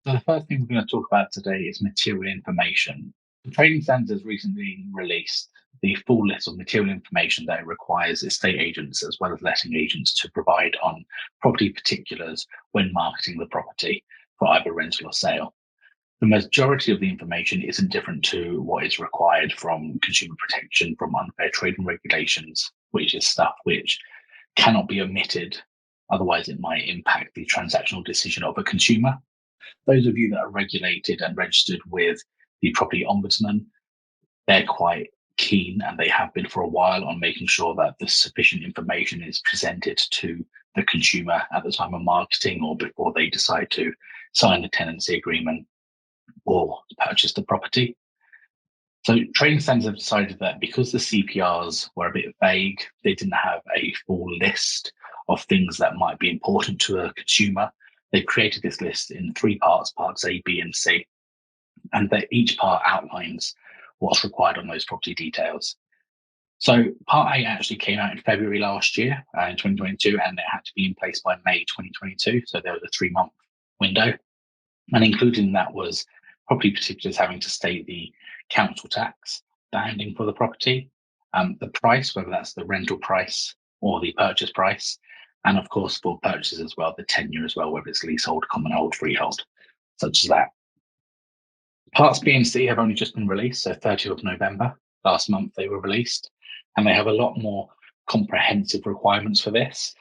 So the first thing we're going to talk about today is material information. The Trading Standards has recently released the full list of material information that it requires estate agents as well as letting agents to provide on property particulars when marketing the property for either rental or sale. The majority of the information isn't different to what is required from consumer protection, from unfair trading regulations, which is stuff which cannot be omitted. Otherwise, it might impact the transactional decision of a consumer. Those of you that are regulated and registered with the Property Ombudsman, they're quite keen, and they have been for a while, on making sure that the sufficient information is presented to the consumer at the time of marketing or before they decide to sign the tenancy agreement or purchase the property. So Trading Standards have decided that because the CPRs were a bit vague, they didn't have a full list of things that might be important to a consumer. They've created this list in three parts, parts A, B, and C, and that each part outlines what's required on those property details. So part A actually came out in February last year, in 2022, and it had to be in place by May 2022. So there was a 3-month window. And included in that was property particulars having to state the council tax banding for the property, the price, whether that's the rental price or the purchase price, and of course for purchases as well, the tenure as well, whether it's leasehold, commonhold, freehold, such as that. Parts B and C have only just been released, so 30th of November last month they were released, and they have a lot more comprehensive requirements for this.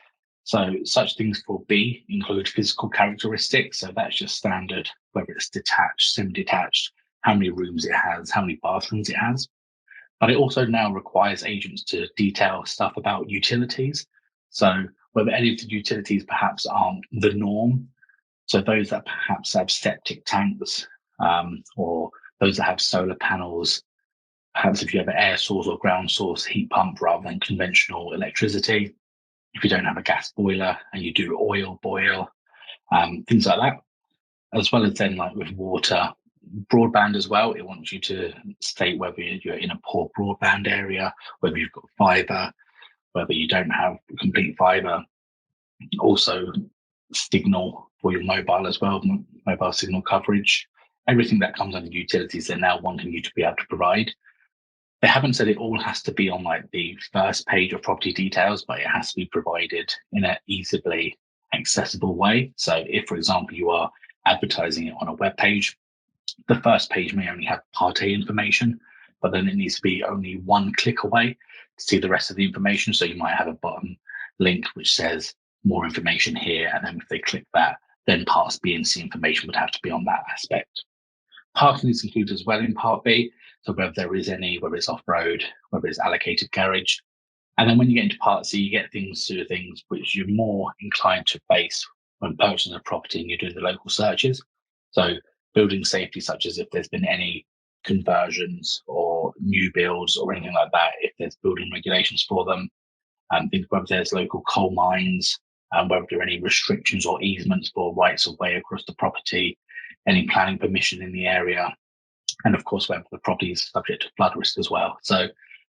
So such things for B include physical characteristics. So that's just standard, whether it's detached, semi-detached, how many rooms it has, how many bathrooms it has. But it also now requires agents to detail stuff about utilities. So whether any of the utilities perhaps aren't the norm. So those that perhaps have septic tanks, or those that have solar panels, perhaps if you have an air source or ground source heat pump rather than conventional electricity, if you don't have a gas boiler and you do oil boil, things like that, as well as then like with water, broadband as well. It wants you to state whether you're in a poor broadband area, whether you've got fiber, whether you don't have complete fiber. Also, signal for your mobile as well, mobile signal coverage. Everything that comes under utilities, they're now wanting you to be able to provide. They haven't said it all has to be on like the first page of property details, but it has to be provided in an easily accessible way. So if, for example, you are advertising it on a web page, the first page may only have part A information, but then it needs to be only one click away to see the rest of the information. So you might have a bottom link which says more information here, and then if they click that, then parts B and C information would have to be on that aspect. Parking is included as well in Part B, so whether there is any, whether it's off-road, whether it's allocated garage. And then when you get into Part C, you get things which you're more inclined to face when purchasing a property and you're doing the local searches. So building safety, such as if there's been any conversions or new builds or anything like that, if there's building regulations for them, and think whether there's local coal mines, and whether there are any restrictions or easements for rights of way across the property, any planning permission in the area, and of course whether the property is subject to flood risk as well. So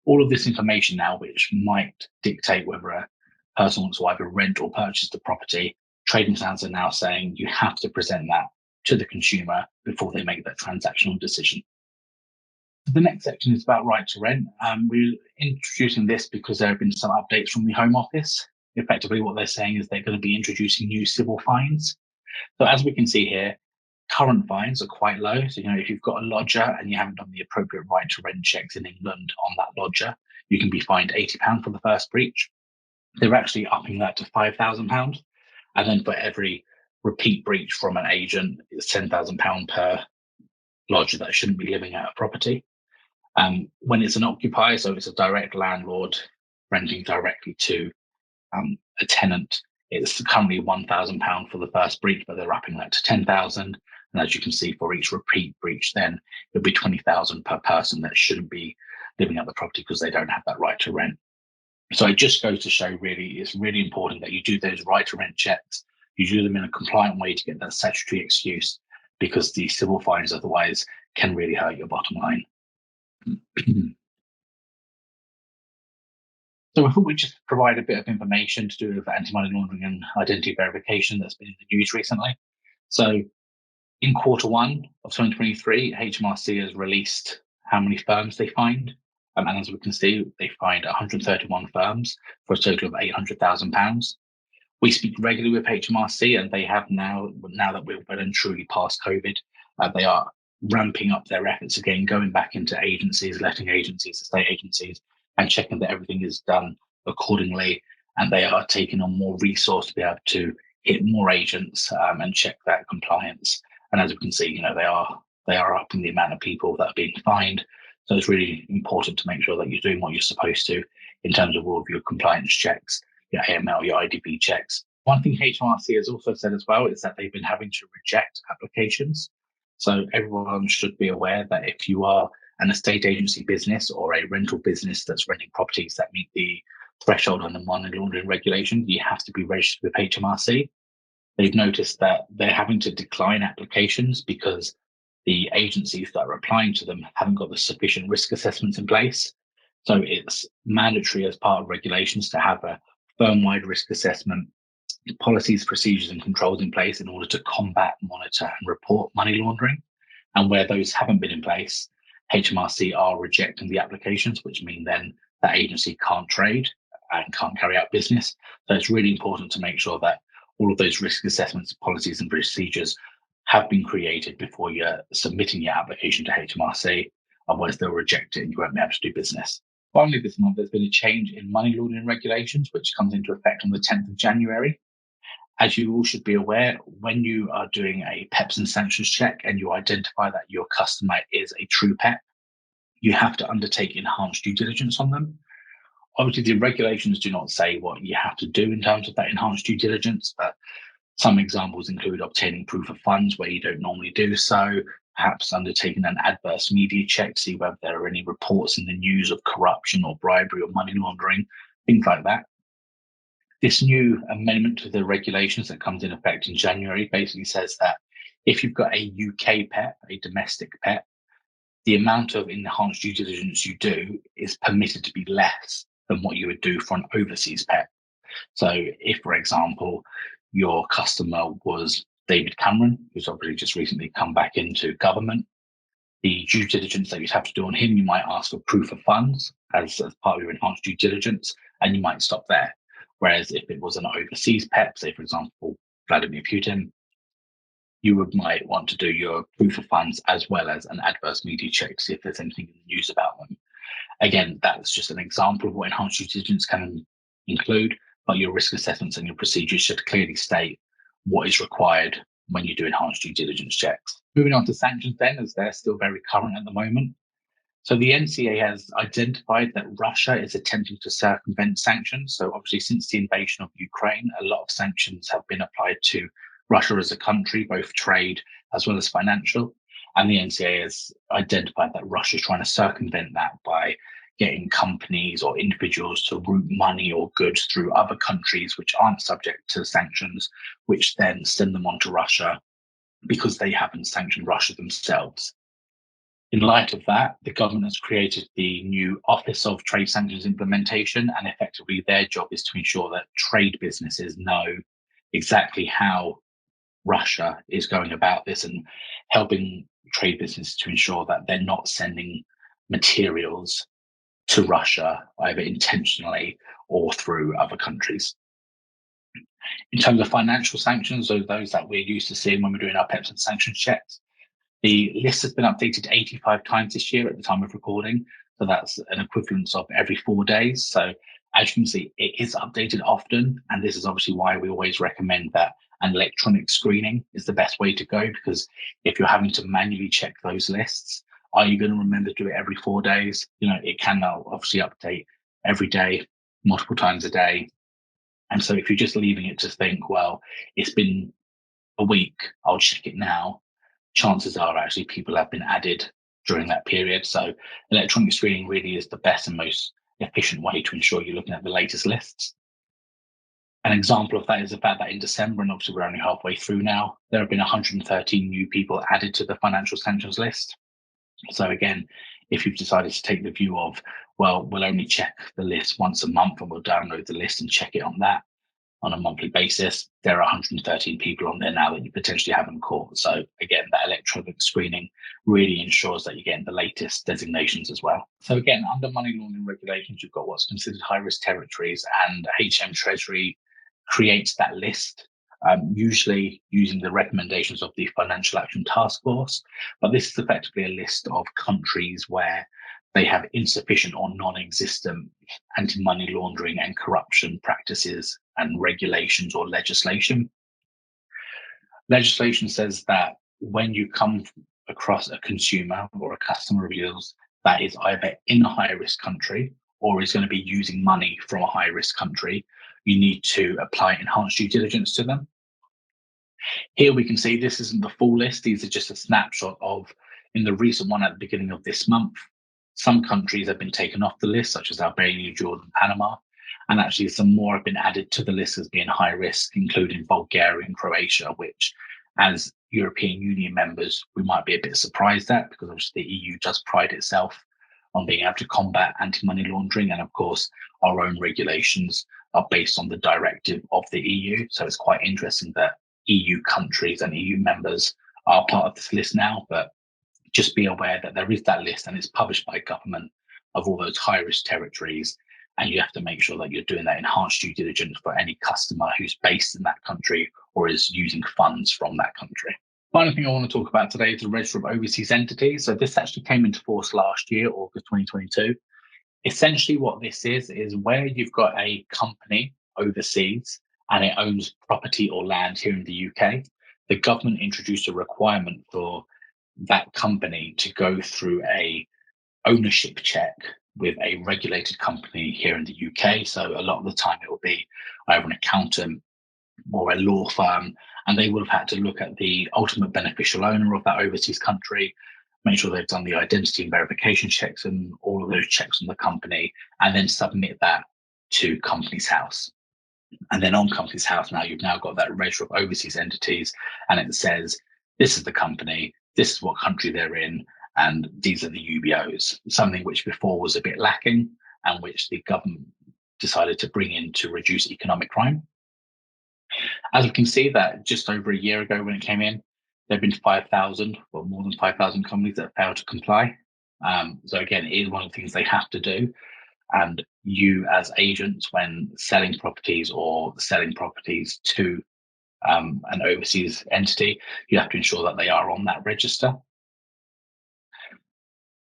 all of this information now, which might dictate whether a person wants to either rent or purchase the property, Trading Standards are now saying you have to present that to the consumer before they make that transactional decision. The next section is about right to rent. We're introducing this because there have been some updates from the Home Office. Effectively, what they're saying is they're going to be introducing new civil fines. So as we can see here, current fines are quite low. So, if you've got a lodger and you haven't done the appropriate right to rent checks in England on that lodger, you can be fined £80 for the first breach. They're actually upping that to £5,000. And then for every repeat breach from an agent, it's £10,000 per lodger that shouldn't be living at a property. When it's an occupier, so it's a direct landlord renting directly to a tenant, it's currently £1,000 for the first breach, but they're upping that to 10,000. And as you can see, for each repeat breach, then it'll be 20,000 per person that shouldn't be living at the property because they don't have that right to rent. So it just goes to show, really, it's really important that you do those right to rent checks. You do them in a compliant way to get that statutory excuse, because the civil fines otherwise can really hurt your bottom line. So we thought we'd just provide a bit of information to do with anti-money laundering and identity verification that's been in the news recently. So In quarter one of 2023, HMRC has released how many firms they fined. And as we can see, they fined 131 firms for a total of £800,000. We speak regularly with HMRC, and they have now that we're well and truly past COVID, they are ramping up their efforts again, going back into agencies, letting agencies, estate agencies, and checking that everything is done accordingly. And they are taking on more resource to be able to hit more agents and check that compliance. And as we can see, they are upping the amount of people that are being fined. So it's really important to make sure that you're doing what you're supposed to in terms of all of your compliance checks, your AML, your IDB checks. One thing HMRC has also said as well is that they've been having to reject applications. So everyone should be aware that if you are an estate agency business or a rental business that's renting properties that meet the threshold on the money laundering regulation, you have to be registered with HMRC. They've noticed that they're having to decline applications because the agencies that are applying to them haven't got the sufficient risk assessments in place. So it's mandatory as part of regulations to have a firm-wide risk assessment, policies, procedures, and controls in place in order to combat, monitor, and report money laundering. And where those haven't been in place, HMRC are rejecting the applications, which mean then that agency can't trade and can't carry out business. So it's really important to make sure that all of those risk assessments, policies, and procedures have been created before you're submitting your application to HMRC. Otherwise, they'll reject it and you won't be able to do business. Finally, this month, there's been a change in money laundering regulations, which comes into effect on the 10th of January. As you all should be aware, when you are doing a PEPs and sanctions check and you identify that your customer is a true PEP, you have to undertake enhanced due diligence on them. Obviously, the regulations do not say what you have to do in terms of that enhanced due diligence, but some examples include obtaining proof of funds where you don't normally do so, perhaps undertaking an adverse media check to see whether there are any reports in the news of corruption or bribery or money laundering, things like that. This new amendment to the regulations that comes in effect in January basically says that if you've got a UK PEP, a domestic PEP, the amount of enhanced due diligence you do is permitted to be less than what you would do for an overseas PEP. So if, for example, your customer was David Cameron, who's obviously just recently come back into government, the due diligence that you'd have to do on him, you might ask for proof of funds as part of your enhanced due diligence, and you might stop there. Whereas if it was an overseas PEP, say, for example, Vladimir Putin, you might want to do your proof of funds as well as an adverse media check to see if there's anything in the news about them. Again, that's just an example of what enhanced due diligence can include, but your risk assessments and your procedures should clearly state what is required when you do enhanced due diligence checks. Moving on to sanctions then, as they're still very current at the moment. So the NCA has identified that Russia is attempting to circumvent sanctions. So obviously, since the invasion of Ukraine, a lot of sanctions have been applied to Russia as a country, both trade as well as financial. And the NCA has identified that Russia is trying to circumvent that by getting companies or individuals to route money or goods through other countries which aren't subject to sanctions, which then send them on to Russia because they haven't sanctioned Russia themselves. In light of that, the government has created the new Office of Trade Sanctions Implementation, and effectively their job is to ensure that trade businesses know exactly how Russia is going about this and helping trade businesses to ensure that they're not sending materials to Russia, either intentionally or through other countries. In terms of financial sanctions, so those that we're used to seeing when we're doing our PEPs and sanctions checks, the list has been updated 85 times this year at the time of recording. So that's an equivalence of every 4 days. So as you can see, it is updated often. And this is obviously why we always recommend that an electronic screening is the best way to go, because if you're having to manually check those lists, are you going to remember to do it every 4 days? It can now obviously update every day, multiple times a day. And so if you're just leaving it to think, well, it's been a week, I'll check it now, chances are actually people have been added during that period. So electronic screening really is the best and most efficient way to ensure you're looking at the latest lists. An example of that is the fact that in December, and obviously we're only halfway through now, there have been 113 new people added to the financial sanctions list. So again, if you've decided to take the view of, well, we'll only check the list once a month and we'll download the list and check it on that, on a monthly basis. There are 113 people on there now that you potentially haven't caught. So again, that electronic screening really ensures that you're getting the latest designations as well. So again, under money laundering regulations, you've got what's considered high risk territories, and HM Treasury creates that list, usually using the recommendations of the Financial Action Task Force. But this is effectively a list of countries where they have insufficient or non-existent anti-money laundering and corruption practices and regulations or legislation. Legislation says that when you come across a consumer or a customer of yours that is either in a high risk country or is going to be using money from a high risk country, you need to apply enhanced due diligence to them. Here we can see this isn't the full list. These are just a snapshot of, in the recent one at the beginning of this month, some countries have been taken off the list, such as Albania, Jordan, Panama. And actually some more have been added to the list as being high risk, including Bulgaria and Croatia, which as European Union members, we might be a bit surprised at, because obviously the EU does pride itself on being able to combat anti-money laundering. And of course, our own regulations are based on the directive of the EU. So it's quite interesting that EU countries and EU members are part of this list now, but just be aware that there is that list and it's published by government of all those high risk territories. And you have to make sure that you're doing that enhanced due diligence for any customer who's based in that country or is using funds from that country. Final thing I want to talk about today is the register of overseas entities. So this actually came into force last year, August 2022. Essentially what this is where you've got a company overseas and it owns property or land here in the UK, the government introduced a requirement for that company to go through a ownership check with a regulated company here in the UK. So a lot of the time it will be either an accountant or a law firm, and they will have had to look at the ultimate beneficial owner of that overseas country, make sure they've done the identity and verification checks and all of those checks on the company, and then submit that to Companies House. And then on Companies House, now you've now got that register of overseas entities, and it says, this is the company, this is what country they're in, and these are the UBOs, something which before was a bit lacking and which the government decided to bring in to reduce economic crime. As we can see that just over a year ago when it came in, there have been 5,000 or more than 5,000 companies that failed to comply. So again, it is one of the things they have to do. And you as agents, when selling properties or selling properties to an overseas entity, you have to ensure that they are on that register.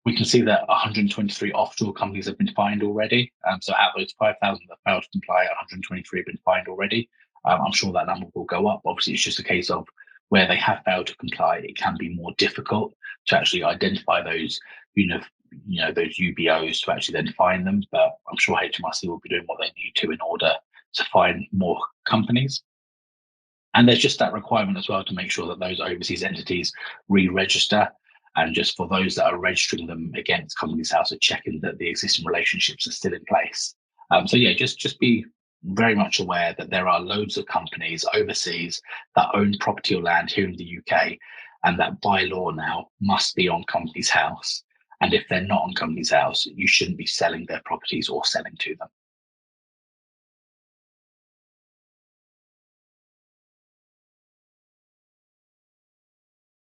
We can see that 123 offshore companies have been fined already. So out of those 5,000 that failed to comply, 123 have been fined already. I'm sure that number will go up. Obviously, it's just a case of where they have failed to comply, it can be more difficult to actually identify those, those UBOs to actually then find them. But I'm sure HMRC will be doing what they need to in order to find more companies. And there's just that requirement as well to make sure that those overseas entities re-register. And just for those that are registering them against Companies House, are checking that the existing relationships are still in place. So yeah, just be very much aware that there are loads of companies overseas that own property or land here in the UK, and that by law now must be on Companies House. And if they're not on Companies House, you shouldn't be selling their properties or selling to them.